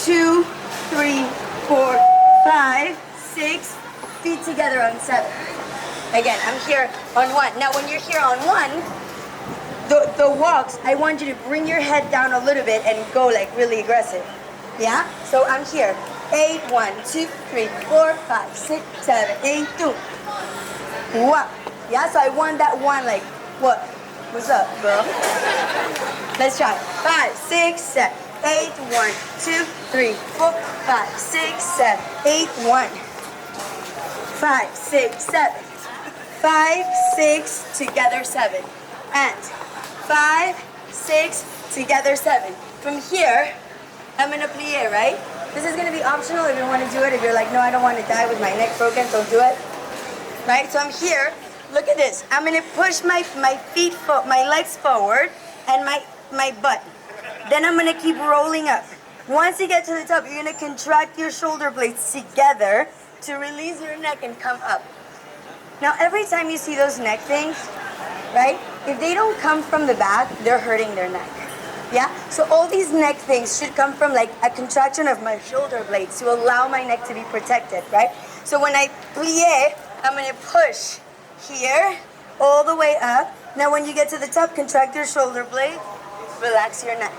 2, 3, 4, 5, 6. Feet together on 7. Again, I'm here on 1. Now, when you're here on 1, the walks, I want you to bring your head down a little bit and go like really aggressive. Yeah? So I'm here. 8, 1, 2, 3, 4, 5, 6, 7, 8, 2. 1. Yeah, so I want that 1 like, what? What's up, girl? Let's try. 5, 6, 7, 8, 1, 2, 3, 4, 5, 6, 7, 8, 1. 5, 6, 7. 5, 6, together 7. And 5, 6, together 7. From here, I'm gonna plie, right? This is gonna be optional if you want to do it. If you're like, no, I don't want to die with my neck broken, don't do it. Right? So I'm here. Look at this. I'm gonna push my legs forward and my butt. Then I'm gonna keep rolling up. Once you get to the top, you're gonna contract your shoulder blades together to release your neck and come up. Now, every time you see those neck things, right? If they don't come from the back, they're hurting their neck. Yeah? So all these neck things should come from like a contraction of my shoulder blades to allow my neck to be protected, right? So when I plie, I'm gonna push here, all the way up. Now when you get to the top, contract your shoulder blade, relax your neck,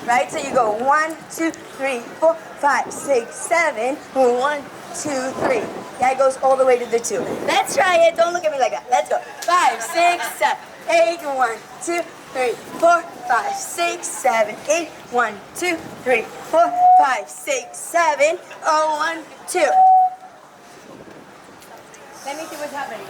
right? So you go 1, 2, 3, 4, 5, 6, 7, 1, 2, 3. Yeah, it goes all the way to the 2. Let's try it. Don't look at me like that. Let's go. 5, 6, 7, 8, 1, 2, 3, 4, 5, 6, 7, 8, 1, 2, 3, 4, 5, 6, 7, 1, 2. Let me see what's happening.